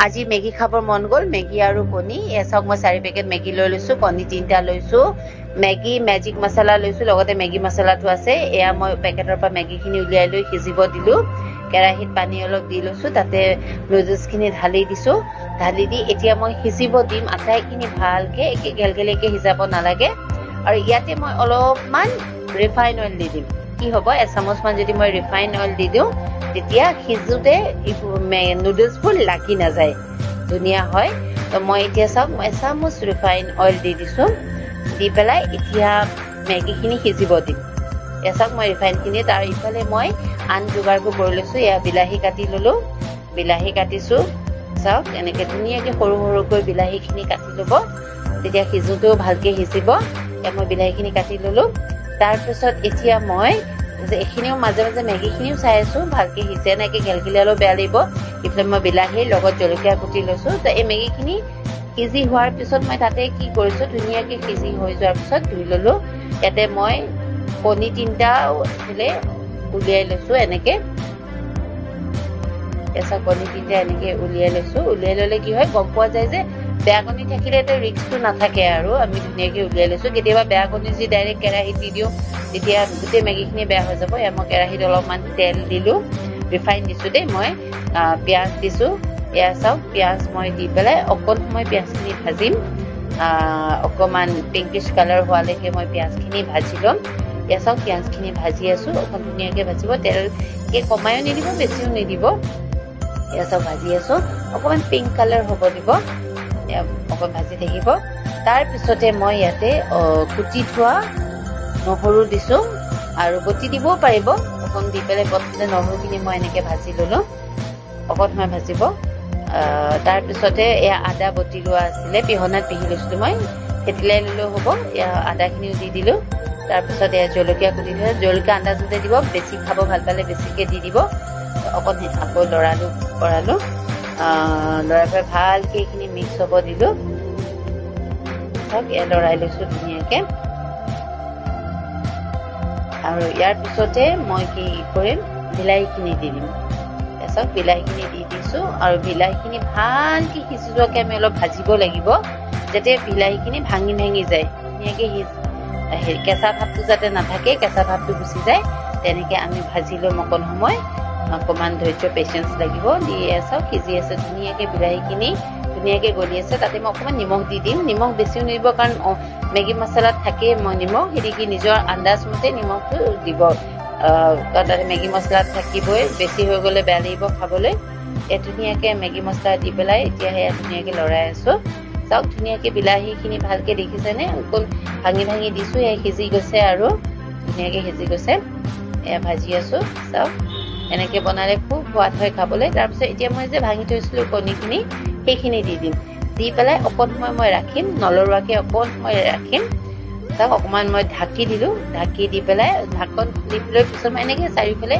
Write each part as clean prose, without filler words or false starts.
আজি মেগী খাবৰ মন গ'ল মেগী আৰু কণী এচক মই 4 পেকেট মেগী লৈ লৈছো কণী 3টা লৈছো মেগী মেজিক মছলা লৈছো লগতে মেগী মছলাটো আছে এয়া মই পেকেটৰ পৰা মেগীখিনি উলিয়াই লৈ সিজিব দিলো কেৰাহীত পানী অলপ দি লৈছো তাতে নুডলছখিনি ঢালি দিছো ঢালি দি এতিয়া মই সিজিব দিম আটাইখিনি ভালকে একে গেলগেলেকে সিজাব নালাগে আৰু ইয়াতে মই অলপমান ৰিফাইন অইল দি দিম কি হ'ব এচামুচমান যদি মই ৰিফাইন অইল দি দিওঁ তেতিয়া সিজোতে নুডলছবোৰ লাগি নাযায় ধুনীয়া হয় তো মই এতিয়া চাওক মই এচামুচ ৰিফাইন অইল দি দিছো দি পেলাই এতিয়া মেগীখিনি সিজিব দিম এচাক মই ৰিফাইনখিনি তাৰ ইফালে মই আন যোগাৰবোৰ কৰি লৈছো এয়া বিলাহী কাটি ললো বিলাহী কাটিছো চাওক এনেকে ধুনীয়াকে সৰু সৰুকৈ বিলাহীখিনি কাটি ল'ব তেতিয়া সিজোতেও ভালকে সিজিব এতিয়া মই বিলাহীখিনি কাটি ললো তাৰপিছত এতিয়া মই এইখিনিও মাজে মাজে মেগীখিনিও চাই আছো ভালকে সিজে নাকি গেলগেলি অলপ বেয়া লাগিব ইফালে মই বিলাহীৰ লগত জলকীয়া কুটি লৈছো তো এই মেগীখিনি সিজি হোৱাৰ পিছত মই তাতে কি কৰিছো ধুনীয়াকে সিজি হৈ যোৱাৰ পিছত ধুই ললো ইয়াতে মই কণী 3টা উলিয়াই লৈছো এনেকে এসা কণী 3টা এনেকে উলিয়াই লৈছো উলিয়াই ললে কি হয় গম পোৱা যায় যে বেয়া কণী থাকিলে তো ৰিস্কটো নাথাকে আৰু আমি ধুনীয়াকে উলিয়াই লৈছো কেতিয়াবা বেয়া কণী যদি ডাইৰেক্ট কেৰাহীত দি দিওঁ তেতিয়া গোটেই মেগীখিনি বেয়া হৈ যাব মই কেৰাহীত অলপমান তেল দিলো ৰিফাইন দিছো দেই মই পিয়াজ দিছো এয়া চাওক পিয়াজ মই দি পেলাই অকণ সময় পিয়াজখিনি ভাজিম অকমান পিংকিশ কালাৰ হোৱালৈকে মই পিয়াজখিনি ভাজি ল'ম এয়া চাওক পিয়াজখিনি ভাজি আছো অকণ ধুনীয়াকে ভাজিব তেলকে কমায়ো নিদিব বেছিও নিদিব এয়া চাওক ভাজি আছো অকমান পিংক কালাৰ হ'ব দিব অকণ ভাজি থাকিব তাৰপিছতে মই ইয়াতে কুটি থোৱা নহৰু দিছো আৰু বটি দিবও পাৰিব অকণ দি পেলাই প্ৰথমতে নহৰুখিনি মই এনেকে ভাজি ললো অকণ সময় ভাজিব তাৰপিছতে এয়া আদা বটি লোৱা আছিলে পিহনাত পিহি লৈছিলো মই থেতিলাই ললেও হ'ব এয়া আদাখিনিও দি দিলো তাৰপিছত এয়া জলকীয়া কুটি থোৱা জলকীয়া আন্দাজতে দিব বেছি খাব ভাল পালে বেছিকে দি দিব অকণ আকৌ লৰালো লৰাই পেলাই ভালকে এইখিনি মিক্স হ'ব দিলো এয়া লৰাই লৈছো ধুনীয়াকে আৰু ইয়াৰ পিছতে মই কি কৰিম বিলাহীখিনি দি দিম তাৰপিছত বিলাহীখিনি দি দিছো আৰু বিলাহীখিনি ভালকে সিজি যোৱাকে আমি অলপ ভাজিব লাগিব যাতে বিলাহীখিনি ভাঙি ভাঙি যায় ধুনীয়াকে কেঁচা ভাৱটো যাতে নাথাকে কেঁচা ভাৱটো গুচি যায় তেনেকে আমি ভাজি ল'ম অকণ সময় অকমান ধৈৰ্য পেচেঞ্চ লাগিব দি চাওক সিজি আছে ধুনীয়াকে বিলাহীখিনি ধুনীয়াকে গলি আছে তাতে মই অকমান নিমখ দি দিম নিমখ বেছিও নিদিব কাৰণ মেগী মছলাত থাকেই মই নিমখ সেনেকে নিজৰ আন্দাজ মতে নিমখটো দিব তাতে মেগী মছলাত থাকিবই বেছি হৈ গ'লে বেয়া লাগিব খাবলৈ ধুনীয়াকে মেগী মছলা দি পেলাই এতিয়া সেয়া ধুনীয়াকে লৰাই আছো চাওক ধুনীয়াকে বিলাহীখিনি ভালকে দেখিছেনে অকল ভাঙি ভাঙি দিছো এয়া সিজি গৈছে আৰু ধুনীয়াকে সিজি গৈছে এয়া ভাজি আছো চাওক এনেকে বনালে খুব সোৱাদ হয় খাবলৈ তাৰপিছত এতিয়া মই যে ভাঙি থৈছিলো কণীখিনি সেইখিনি দি দিম দি পেলাই অকণ সময় মই ৰাখিম নলৰুৱাকে অকণ সময় ৰাখিম চাওক অকণমান মই ঢাকি দিলো ঢাকি দি পেলাই ঢাকন খুলি পেলাই পিছত মই এনেকে চাৰিওফালে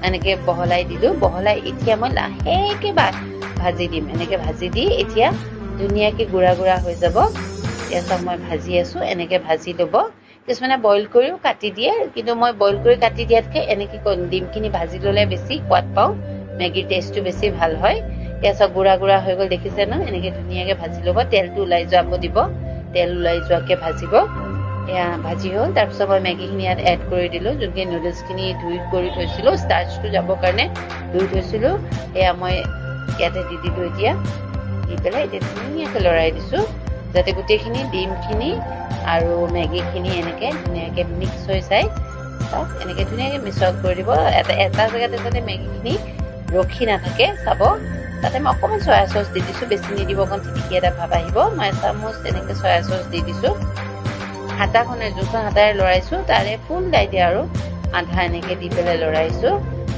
এনেকে বহলাই দিলো বহলাই এতিয়া মই লাহেকে ভাজি দিম এনেকে ভাজি দি এতিয়া ধুনীয়াকে গুড়া গুড়া হৈ যাব এতিয়া চাওক মই ভাজি আছো এনেকে ভাজি ল'ব কিছুমানে বইল কৰিও কাটি দিয়ে কিন্তু মই বইল কৰি কাটি দিয়াতকে এনেকে ডিমখিনি ভাজি ল'লে বেছি সোৱাদ পাওঁ মেগীৰ টেষ্টটো বেছি ভাল হয় এতিয়া চাওক গুড়া গুড়া হৈ গ'ল দেখিছে ন এনেকে ধুনীয়াকে ভাজি ল'ব তেলটো ওলাই যাব দিব তেল ওলাই যোৱাকে ভাজিব এয়া ভাজি হ'ল তাৰপিছত মই মেগীখিনি ইয়াত এড কৰি দিলো যোনখিনি নুডলছখিনি ধুই কৰি থৈছিলো ষ্টাৰ্চটো যাবৰ কাৰণে ধুই থৈছিলো এয়া মই ইয়াতে দি দিলো এতিয়া দি পেলাই এতিয়া ধুনীয়াকে লৰাই দিছো যাতে গোটেইখিনি ডিমখিনি আৰু মেগীখিনি এনেকে ধুনীয়াকে মিক্স হৈ যায় চাওক এনেকে ধুনীয়াকে মিক্স কৰি দিব এটা জেগাতে যাতে মেগীখিনি ৰখি নাথাকে চাব তাতে মই অকণমান চয়া চচ দি দিছো বেছি নিদিব অকণ টিটিকি এটা ভাৱ আহিব মই এচামুচ এনেকে চয়া চচ দি দিছো হাতাখনে যোনখন হাতাৰে লৰাইছো তাৰে ফুল দাইতে আৰু আধা এনেকে দি পেলাই লৰাইছো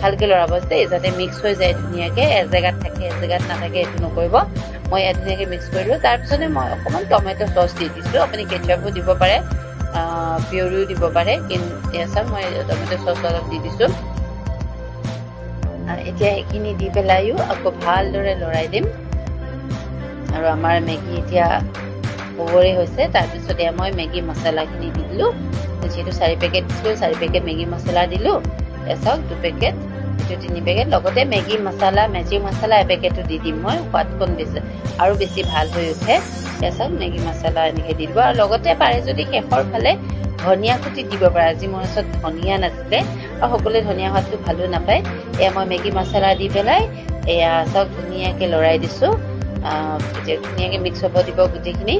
ভালকে লৰাব দেই যাতে মিক্স হৈ যায় ধুনীয়াকে এজেগাত থাকে এজেগাত নাথাকে এইটো নকৰিব মই ইয়াত ধুনীয়াকে মিক্স কৰি দিলো তাৰপিছতে মই অকণমান টমেটো চচ দি দিছো আপুনি কেচাপো দিব পাৰে পিউৰিও দিব পাৰে কিন্তু চাওক মই টমেটো চচ অলপ দি দিছো এতিয়া সেইখিনি দি পেলাইও আকৌ ভালদৰে লৰাই দিম আৰু আমাৰ মেগী এতিয়া ওভৰি হৈছে তাৰপিছতে মই মেগী মছলাখিনি দি দিলো যেহেতু 4 পেকেট দিছিলো 4 পেকেট মেগী মছলা দিলো চাওক 2 পেকেট এইটো 3 পেকেট লগতে মেগী মছলা মেজিক মছলা এপেকেটো দি দিম মই সোৱাদকণ বেছি আৰু বেছি ভাল হৈ উঠে এয়া চাওক মেগী মছলা এনেকৈ দি দিব আৰু লগতে পাৰে যদি শেষৰ ফালে ধনিয়া কুটি দিব পাৰে আজি মোৰ ওচৰত ধনিয়া নাছিলে আৰু সকলোৱে ধনিয়া সোৱাদটো ভালো নাপায় এয়া মই মেগী মছলা দি পেলাই এয়া চাওক ধুনীয়াকৈ লৰাই দিছোঁ এতিয়া ধুনীয়াকৈ মিক্স হ'ব দিব গোটেইখিনি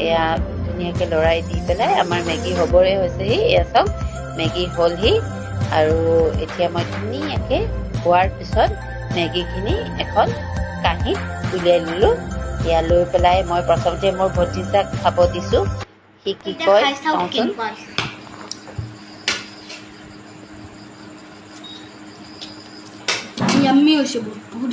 এয়া ধুনীয়াকৈ লৰাই দি পেলাই আমাৰ মেগী হ'বৰে হৈছেহি এয়া চাওক মেগী হ'লহি আৰু এতিয়া মই ধুনীয়াকৈ হোৱাৰ পিছত মেগীখিনি এখন কাঁহীত উলিয়াই ল'লোঁ এয়া লৈ পেলাই মই প্ৰথমতে মোৰ ভতিজাক খাব দিছোঁ সি কি কয় চাওঁচোন Yummy হৈছে বহুত